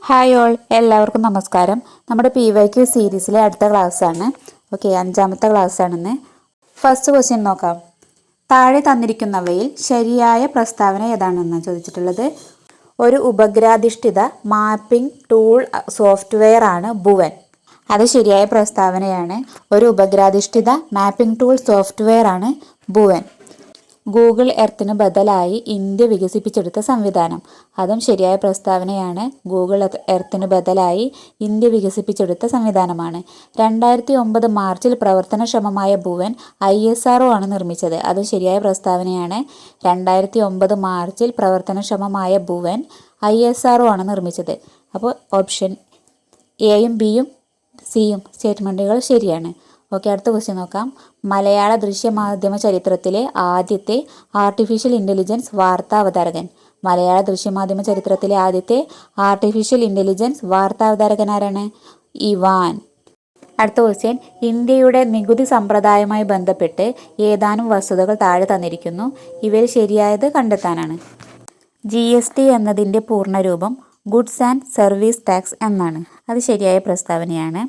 Hi all, എല്ലാവർക്കും നമസ്കാരം. നമ്മുടെ PYQ സീരീസിലെ അടുത്ത ക്ലാസ്സാണ്. ഓക്കെ, 5ാമത്തെ ക്ലാസ്സാണെന്ന്. ഫസ്റ്റ് ക്വസ്റ്റ്യൻ നോക്കാം. താഴെ തന്നിരിക്കുന്നവയിൽ ശരിയായ പ്രസ്താവന ഏതാണെന്ന് ചോദിച്ചിട്ടുള്ളത്. ഒരു ഉപഗ്രാധിഷ്ഠിത മാപ്പിംഗ് ടൂൾ സോഫ്റ്റ്വെയർ ആണ് ഭുവൻ. അത് ശരിയായ പ്രസ്താവനയാണ്. ഒരു ഉപഗ്രാധിഷ്ഠിത മാപ്പിംഗ് ടൂൾ സോഫ്റ്റ്വെയർ ആണ് ഭുവൻ. ഗൂഗിൾ എർത്തിന് ബദലായി ഇന്ത്യ വികസിപ്പിച്ചെടുത്ത സംവിധാനം. അതും ശരിയായ പ്രസ്താവനയാണ്. ഗൂഗിൾ എർത്തിന് ബദലായി ഇന്ത്യ വികസിപ്പിച്ചെടുത്ത സംവിധാനമാണ്. 2009 മാർച്ചിൽ പ്രവർത്തനക്ഷമമായ ഭുവൻ ISRO ആണ് നിർമ്മിച്ചത്. അതും ശരിയായ പ്രസ്താവനയാണ്. 2009 മാർച്ചിൽ പ്രവർത്തനക്ഷമമായ ഭുവൻ ISRO ആണ് നിർമ്മിച്ചത്. അപ്പോൾ ഓപ്ഷൻ എയും ബിയും സിയും സ്റ്റേറ്റ്മെൻറ്റുകൾ ശരിയാണ്. ഓക്കെ, അടുത്ത ക്വസ്റ്റ്യൻ നോക്കാം. മലയാള ദൃശ്യമാധ്യമ ചരിത്രത്തിലെ ആദ്യത്തെ ആർട്ടിഫിഷ്യൽ ഇൻ്റലിജൻസ് വാർത്താ അവതാരകൻ. മലയാള ദൃശ്യമാധ്യമ ചരിത്രത്തിലെ ആദ്യത്തെ ആർട്ടിഫിഷ്യൽ ഇൻ്റലിജൻസ് വാർത്താ അവതാരകൻ ആരാണ്? ഇവാൻ. അടുത്ത ക്വസ്റ്റ്യൻ. ഇന്ത്യയുടെ നികുതി സമ്പ്രദായവുമായി ബന്ധപ്പെട്ട് ഏതാനും വസ്തുതകൾ താഴെ തന്നിരിക്കുന്നു. ഇവയിൽ ശരിയായത് കണ്ടെത്താനാണ്. GST എന്നതിൻ്റെ പൂർണ്ണരൂപം ഗുഡ്സ് ആൻഡ് സർവീസ് ടാക്സ് എന്നാണ്. അത് ശരിയായ പ്രസ്താവനയാണ്.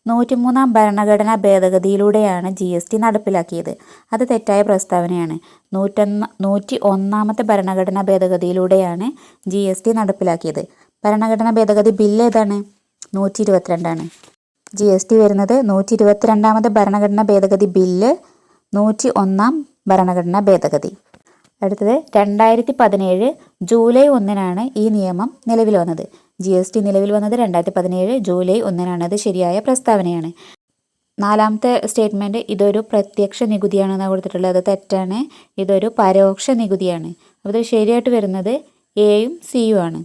103-ാം ഭരണഘടനാ ഭേദഗതിയിലൂടെയാണ് GST നടപ്പിലാക്കിയത്. അത് തെറ്റായ പ്രസ്താവനയാണ്. 101-ാമത്തെ ഭരണഘടനാ ഭേദഗതിയിലൂടെയാണ് GST നടപ്പിലാക്കിയത്. ഭരണഘടനാ ഭേദഗതി ബില്ല് ഏതാണ്? 122 ആണ്. GST വരുന്നത് 122-ാമത്തെ ഭരണഘടനാ ഭേദഗതി ബില്ല്, 101-ാം ഭരണഘടനാ ഭേദഗതി. അടുത്തത് 2017 ജൂലൈ 1-നാണ് ഈ നിയമം നിലവിൽ വന്നത്. GST നിലവിൽ വന്നത് 2017 ജൂലൈ 1-നാണ്. അത് ശരിയായ പ്രസ്താവനയാണ്. 4ാമത്തെ സ്റ്റേറ്റ്മെൻറ്റ്, ഇതൊരു പ്രത്യക്ഷ നികുതിയാണെന്ന് കൊടുത്തിട്ടുള്ളത്. അത് തെറ്റാണ്. ഇതൊരു പരോക്ഷ നികുതിയാണ്. അപ്പോൾ ഇത് ശരിയായിട്ട് വരുന്നത് എയും സിയും ആണ്.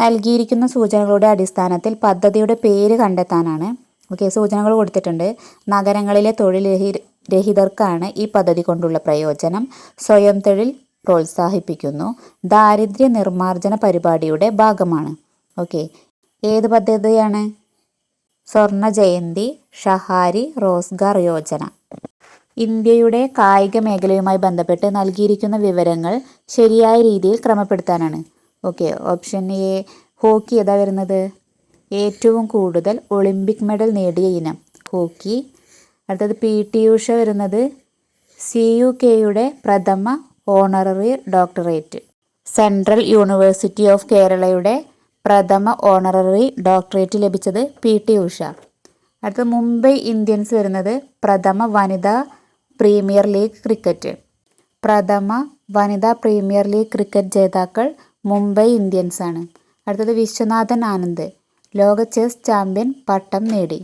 നൽകിയിരിക്കുന്ന സൂചനകളുടെ അടിസ്ഥാനത്തിൽ പദ്ധതിയുടെ പേര് കണ്ടെത്താനാണ്. ഓക്കെ, സൂചനകൾ കൊടുത്തിട്ടുണ്ട്. നഗരങ്ങളിലെ തൊഴിൽ രഹിതർക്കാണ് ഈ പദ്ധതി കൊണ്ടുള്ള പ്രയോജനം. സ്വയം തൊഴിൽ പ്രോത്സാഹിപ്പിക്കുന്നു. ദാരിദ്ര്യ നിർമ്മാർജ്ജന പരിപാടിയുടെ ഭാഗമാണ്. ഓക്കെ, ഏത് പദ്ധതിയാണ്? സ്വർണ്ണ ജയന്തി, ഷഹാരി റോസ്ഗാർ യോജന. ഇന്ത്യയുടെ കായിക മേഖലയുമായി ബന്ധപ്പെട്ട് നൽകിയിരിക്കുന്ന വിവരങ്ങൾ ശരിയായ രീതിയിൽ ക്രമപ്പെടുത്താനാണ്. ഓക്കെ, ഓപ്ഷൻ എ ഹോക്കി ഏതാ വരുന്നത്? ഏറ്റവും കൂടുതൽ ഒളിമ്പിക് മെഡൽ നേടിയ ഇനം ഹോക്കി. അടുത്തത് PT ഉഷ വരുന്നത് CUKയുടെ പ്രഥമ honorary doctorate. Central university of കേരളയുടെ പ്രഥമ ഓണററി ഡോക്ടറേറ്റ് ലഭിച്ചത് PT ഉഷ. അടുത്ത മുംബൈ ഇന്ത്യൻസ് വരുന്നത് പ്രഥമ വനിതാ പ്രീമിയർ ലീഗ് ക്രിക്കറ്റ്. പ്രഥമ വനിതാ പ്രീമിയർ ലീഗ് ക്രിക്കറ്റ് ജേതാക്കൾ മുംബൈ ഇന്ത്യൻസ് ആണ്. അടുത്തത് വിശ്വനാഥൻ ആനന്ദ് ലോക ചെസ് ചാമ്പ്യൻ പട്ടം നേടി.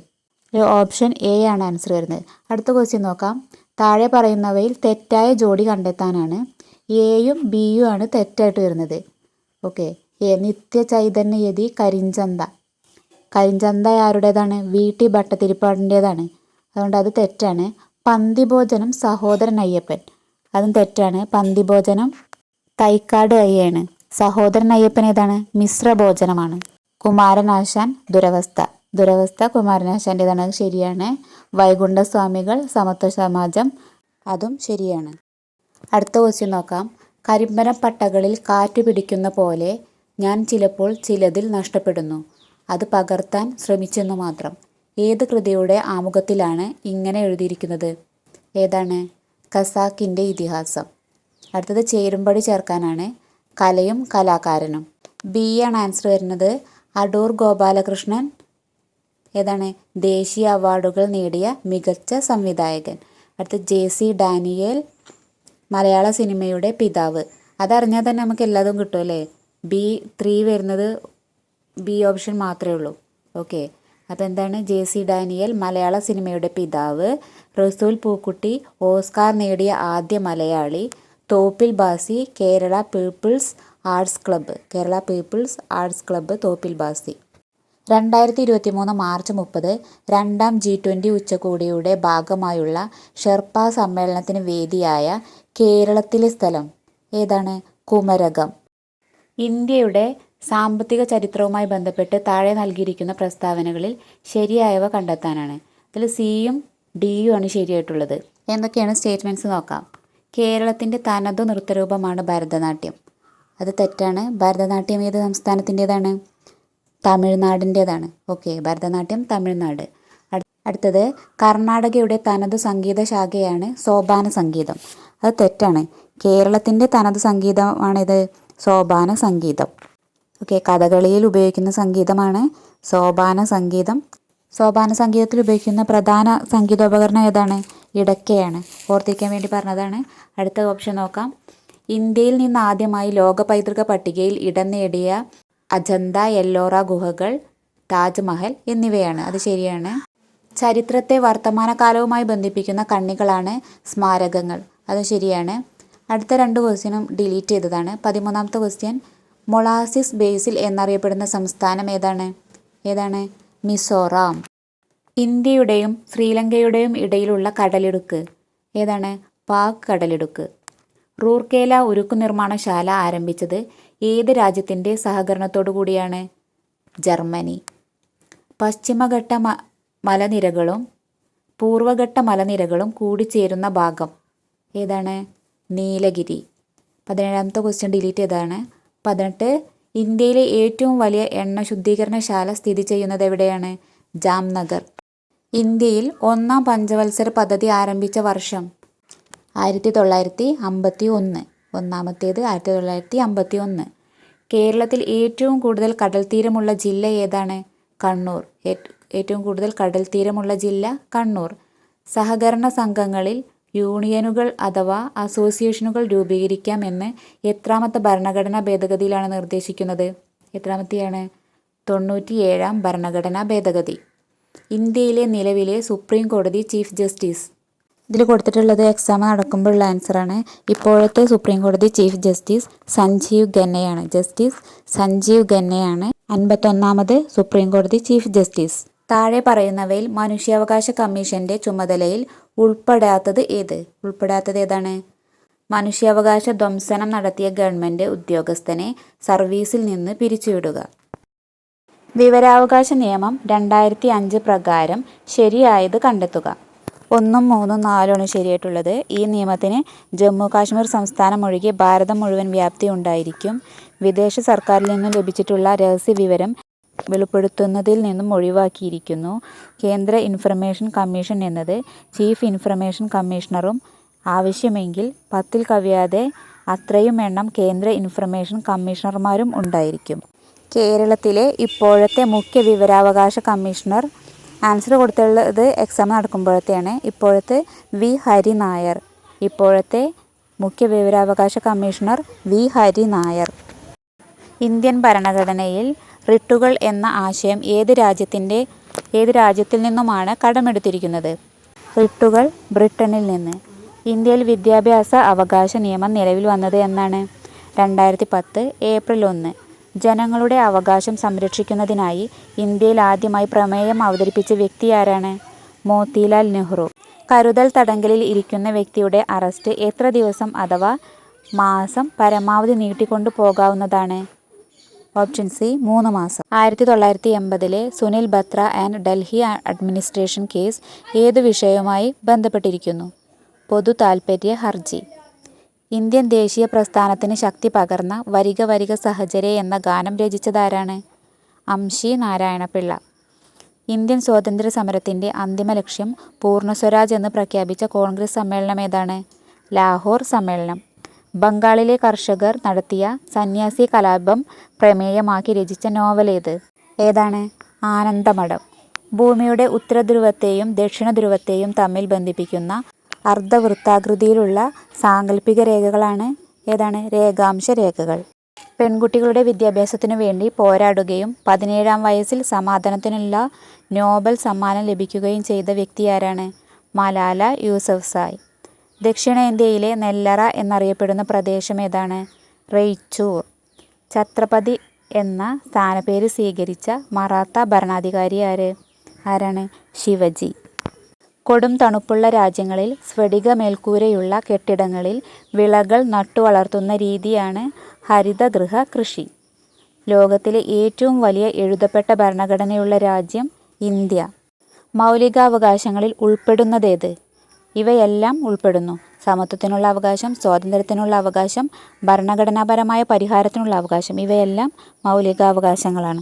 ഓപ്ഷൻ എ ആണ് ആൻസർ വരുന്നത്. അടുത്ത ക്വസ്റ്റ്യൻ നോക്കാം. താഴെ പറയുന്നവയിൽ തെറ്റായ ജോഡി കണ്ടെത്താനാണ്. എയും ബിയും ആണ് തെറ്റായിട്ട് വരുന്നത്. ഓക്കെ, നിത്യ ചൈതന്യയതി കരിഞ്ചന്ത. കരിഞ്ചന്ത ആരുടേതാണ്? VT ഭട്ടതിരിപ്പാടിൻ്റേതാണ്. അതുകൊണ്ട് അത് തെറ്റാണ്. പന്തിഭോജനം സഹോദരൻ അയ്യപ്പൻ. അതും തെറ്റാണ്. പന്തിഭോജനം തൈക്കാട് അയ്യാണ്. സഹോദരൻ അയ്യപ്പൻ ഏതാണ്? മിശ്രഭോജനമാണ്. കുമാരനാശാൻ ദുരവസ്ഥ. ദുരവസ്ഥ കുമാരനാശാൻ്റേതാണ്. അത് ശരിയാണ്. വൈകുണ്ഠസ്വാമികൾ സമത്വ സമാജം. അതും ശരിയാണ്. അടുത്ത ക്വസ്റ്റ്യൻ നോക്കാം. കരിമ്പനപ്പട്ടകളിൽ കാറ്റു പിടിക്കുന്ന പോലെ ഞാൻ ചിലപ്പോൾ ചിലതിൽ നഷ്ടപ്പെടുന്നു. അത് പകർത്താൻ ശ്രമിച്ചെന്നു മാത്രം. ഏത് കൃതിയുടെ ആമുഖത്തിലാണ് ഇങ്ങനെ എഴുതിയിരിക്കുന്നത്? ഏതാണ്? ഖസാക്കിൻ്റെ ഇതിഹാസം. അടുത്തത് ചേരുംപടി ചേർക്കാനാണ്. കലയും കലാകാരനും. ബി ആണ് ആൻസർ വരുന്നത്. അടൂർ ഗോപാലകൃഷ്ണൻ ഏതാണ്? ദേശീയ അവാർഡുകൾ നേടിയ മികച്ച സംവിധായകൻ. അടുത്ത JC ഡാനിയേൽ മലയാള സിനിമയുടെ പിതാവ്. അതറിഞ്ഞാൽ തന്നെ നമുക്ക് എല്ലാതും കിട്ടും അല്ലേ? B3 വരുന്നത് ബി ഓപ്ഷൻ മാത്രമേ ഉള്ളൂ. ഓക്കെ, അപ്പോൾ എന്താണ്? JC ഡാനിയേൽ മലയാള സിനിമയുടെ പിതാവ്. റസൂൽ പൂക്കുട്ടി ഓസ്കാർ നേടിയ ആദ്യ Malayali. Thoppil Bhasi Kerala people's arts club. Kerala people's arts club Thoppil Bhasi. 2023 March 30 2ാം G20 ഉച്ചകോടിയുടെ ഭാഗമായുള്ള ഷെർപ്പ സമ്മേളനത്തിന് വേദിയായ കേരളത്തിലെ സ്ഥലം ഏതാണ്? കുമരകം. ഇന്ത്യയുടെ സാമ്പത്തിക ചരിത്രവുമായി ബന്ധപ്പെട്ട് താഴെ നൽകിയിരിക്കുന്ന പ്രസ്താവനകളിൽ ശരിയായവ കണ്ടെത്താനാണ്. അതിൽ സിയും ഡിയും ആണ് ശരിയായിട്ടുള്ളത്. എന്തൊക്കെയാണ് സ്റ്റേറ്റ്മെൻറ്റ്സ് നോക്കാം. കേരളത്തിൻ്റെ തനതു നൃത്തരൂപമാണ് ഭരതനാട്യം. അത് തെറ്റാണ്. ഭരതനാട്യം ഏത് സംസ്ഥാനത്തിൻ്റേതാണ്? തമിഴ്നാടിൻ്റേതാണ്. ഓക്കെ, ഭരതനാട്യം തമിഴ്നാട്. അടുത്തത് കർണാടകയുടെ തനത് സംഗീത ശാഖയാണ് സോപാന സംഗീതം. അത് തെറ്റാണ്. കേരളത്തിൻ്റെ തനത് സംഗീതമാണിത് സോപാന സംഗീതം. ഓക്കെ, കഥകളിയിൽ ഉപയോഗിക്കുന്ന സംഗീതമാണ് സോപാന സംഗീതം. സോപാന സംഗീതത്തിൽ ഉപയോഗിക്കുന്ന പ്രധാന സംഗീതോപകരണം ഏതാണ്? ഇടയ്ക്കയാണ്. ഓർത്തിരിക്കാൻ വേണ്ടി പറഞ്ഞതാണ്. അടുത്ത ഓപ്ഷൻ നോക്കാം. ഇന്ത്യയിൽ നിന്ന് ആദ്യമായി ലോക പൈതൃക പട്ടികയിൽ ഇടം നേടിയ അജന്ത, എല്ലോറ ഗുഹകൾ, താജ്മഹൽ എന്നിവയാണ്. അത് ശരിയാണ്. ചരിത്രത്തെ വർത്തമാനകാലവുമായി ബന്ധിപ്പിക്കുന്ന കണ്ണികളാണ് സ്മാരകങ്ങൾ. അത് ശരിയാണ്. അടുത്ത 2 ക്വസ്റ്റ്യനും ഡിലീറ്റ് ചെയ്തതാണ്. 13ാമത്തെ ക്വസ്റ്റ്യൻ, മൊളാസിസ് ബേസിൽ എന്നറിയപ്പെടുന്ന സംസ്ഥാനം ഏതാണ്? മിസോറാം. ഇന്ത്യയുടെയും ശ്രീലങ്കയുടെയും ഇടയിലുള്ള കടലിടുക്ക് ഏതാണ്? പാക് കടലിടുക്ക്. റൂർക്കേല ഉരുക്കു നിർമ്മാണശാല ആരംഭിച്ചത് ഏത് രാജ്യത്തിൻ്റെ സഹകരണത്തോടു കൂടിയാണ്? ജർമ്മനി. പശ്ചിമഘട്ട മലനിരകളും പൂർവഘട്ട മലനിരകളും കൂടിച്ചേരുന്ന ഭാഗം ഏതാണ്? നീലഗിരി. 17ാമത്തെ ക്വസ്റ്റ്യൻ ഡിലീറ്റ് ചെയ്തതാണ്. 18, ഇന്ത്യയിലെ ഏറ്റവും വലിയ എണ്ണ ശുദ്ധീകരണശാല സ്ഥിതി ചെയ്യുന്നത് എവിടെയാണ്? ജാംനഗർ. ഇന്ത്യയിൽ 1ാം പഞ്ചവത്സര പദ്ധതി ആരംഭിച്ച വർഷം? 1951. ഒന്നാമത്തേത് 1951. കേരളത്തിൽ ഏറ്റവും കൂടുതൽ കടൽത്തീരമുള്ള ജില്ല ഏതാണ്? കണ്ണൂർ. ഏറ്റവും കൂടുതൽ കടൽത്തീരമുള്ള ജില്ല കണ്ണൂർ. സഹകരണ സംഘങ്ങളിൽ യൂണിയനുകൾ അഥവാ അസോസിയേഷനുകൾ രൂപീകരിക്കാമെന്ന് എത്രാമത്തെ ഭരണഘടനാ ഭേദഗതിയിലാണ് നിർദ്ദേശിക്കുന്നത്? എത്രാമത്തെയാണ്? 97ാം ഭരണഘടനാ ഭേദഗതി. ഇന്ത്യയിലെ നിലവിലെ സുപ്രീം കോടതി ചീഫ് ജസ്റ്റിസ്? ഇതിൽ കൊടുത്തിട്ടുള്ളത് എക്സാം നടക്കുമ്പോഴുള്ള ആൻസറാണ്. ഇപ്പോഴത്തെ സുപ്രീം കോടതി ചീഫ് ജസ്റ്റിസ് സഞ്ജീവ് ഖന്നയാണ്. ജസ്റ്റിസ് സഞ്ജീവ് ഖന്നയാണ് 51ാമത് സുപ്രീം കോടതി ചീഫ് ജസ്റ്റിസ്. താഴെ പറയുന്നവയിൽ മനുഷ്യാവകാശ കമ്മീഷന്റെ ചുമതലയിൽ ഉൾപ്പെടാത്തത് ഏതാണ്? മനുഷ്യാവകാശ ധ്വംസനം നടത്തിയ ഗവൺമെന്റ് ഉദ്യോഗസ്ഥനെ സർവീസിൽ നിന്ന് പിരിച്ചുവിടുക. വിവരാവകാശ നിയമം 2005 പ്രകാരം ശരിയായത് കണ്ടെത്തുക. 1, 3, 4 ശരിയായിട്ടുള്ളത്. ഈ നിയമത്തിന് ജമ്മു കാശ്മീർ സംസ്ഥാനം ഒഴികെ ഭാരതം മുഴുവൻ വ്യാപ്തി ഉണ്ടായിരിക്കും. വിദേശ സർക്കാരിൽ നിന്നും ലഭിച്ചിട്ടുള്ള രഹസ്യ വിവരം വെളിപ്പെടുത്തുന്നതിൽ നിന്നും ഒഴിവാക്കിയിരിക്കുന്നു. കേന്ദ്ര ഇൻഫർമേഷൻ കമ്മീഷൻ എന്നത് ചീഫ് ഇൻഫർമേഷൻ കമ്മീഷണറും ആവശ്യമെങ്കിൽ 10ൽ കവിയാതെ അത്രയും എണ്ണം കേന്ദ്ര ഇൻഫർമേഷൻ കമ്മീഷണർമാരും ഉണ്ടായിരിക്കും. കേരളത്തിലെ ഇപ്പോഴത്തെ മുഖ്യ വിവരാവകാശ കമ്മീഷണർ? ആൻസർ കൊടുത്തുള്ളത് എക്സാം നടക്കുമ്പോഴത്തെയാണ്. ഇപ്പോഴത്തെ വി ഹരി നായർ. ഇപ്പോഴത്തെ മുഖ്യ വിവരാവകാശ commissioner V Hari Nair. Indian ഭരണഘടനയിൽ റിട്ടുകൾ എന്ന ആശയം ഏത് രാജ്യത്തിൽ നിന്നുമാണ് കടമെടുത്തിരിക്കുന്നത്? റിട്ടുകൾ ബ്രിട്ടനിൽ നിന്ന്. ഇന്ത്യയിൽ വിദ്യാഭ്യാസ അവകാശ നിയമം നിലവിൽ വന്നത് എന്നാണ്? 2010 ഏപ്രിൽ 1. ജനങ്ങളുടെ അവകാശം സംരക്ഷിക്കുന്നതിനായി ഇന്ത്യയിൽ ആദ്യമായി പ്രമേയം അവതരിപ്പിച്ച വ്യക്തി ആരാണ്? മോത്തിലാൽ നെഹ്റു. കരുതൽ തടങ്കലിൽ ഇരിക്കുന്ന വ്യക്തിയുടെ അറസ്റ്റ് എത്ര ദിവസം അഥവാ മാസം പരമാവധി നീട്ടിക്കൊണ്ടു പോകാവുന്നതാണ്? ഓപ്ഷൻ സി 3 മാസം. 1980 Sunil Batra and Delhi administration case ഏതു വിഷയവുമായി ബന്ധപ്പെട്ടിരിക്കുന്നു? പൊതു താൽപര്യ ഹർജി. ഇന്ത്യൻ ദേശീയ പ്രസ്ഥാനത്തിന് ശക്തി പകർന്ന വരിക വരിക സഹചരേ എന്ന ഗാനം രചിച്ചതാരാണ്? അംശി നാരായണപിള്ള. ഇന്ത്യൻ സ്വാതന്ത്ര്യ സമരത്തിൻ്റെ അന്തിമ ലക്ഷ്യം പൂർണ്ണ സ്വരാജ് എന്ന് പ്രഖ്യാപിച്ച കോൺഗ്രസ് സമ്മേളനം ഏതാണ്? ലാഹോർ സമ്മേളനം. ബംഗാളിലെ കർഷകർ നടത്തിയ സന്യാസി കലാപം പ്രമേയമാക്കി രചിച്ച നോവൽ ഏതാണ്? ആനന്ദമഠം. ഭൂമിയുടെ ഉത്തരധ്രുവത്തെയും ദക്ഷിണധ്രുവത്തെയും തമ്മിൽ ബന്ധിപ്പിക്കുന്ന അർദ്ധവൃത്താകൃതിയിലുള്ള സാങ്കല്പിക രേഖകളാണ് ഏതാണ്? രേഖാംശ രേഖകൾ. പെൺകുട്ടികളുടെ വിദ്യാഭ്യാസത്തിനു വേണ്ടി പോരാടുകയും 17ാം വയസ്സിൽ സമാധാനത്തിനുള്ള നോബൽ സമ്മാനം ലഭിക്കുകയും ചെയ്ത വ്യക്തിയാരാണ്? മലാല യൂസഫ്സായ്. ദക്ഷിണേന്ത്യയിലെ നെല്ലറ എന്നറിയപ്പെടുന്ന പ്രദേശം ഏതാണ്? റെയ്ച്ചൂർ. ഛത്രപതി എന്ന സ്ഥാനപ്പേര് സ്വീകരിച്ച മറാത്ത ഭരണാധികാരി ആരാണ്? ശിവജി. കൊടും തണുപ്പുള്ള രാജ്യങ്ങളിൽ സ്ഫടിക മേൽക്കൂരയുള്ള കെട്ടിടങ്ങളിൽ വിളകൾ നട്ടുവളർത്തുന്ന രീതിയാണ് ഹരിതഗൃഹ കൃഷി. ലോകത്തിലെ ഏറ്റവും വലിയ എഴുതപ്പെട്ട ഭരണഘടനയുള്ള രാജ്യം ഇന്ത്യ. മൗലികാവകാശങ്ങളിൽ ഉൾപ്പെടുന്നതേത്? ഇവയെല്ലാം ഉൾപ്പെടുന്നു. സമത്വത്തിനുള്ള അവകാശം, സ്വാതന്ത്ര്യത്തിനുള്ള അവകാശം, ഭരണഘടനാപരമായ പരിഹാരത്തിനുള്ള അവകാശം. ഇവയെല്ലാം മൗലികാവകാശങ്ങളാണ്.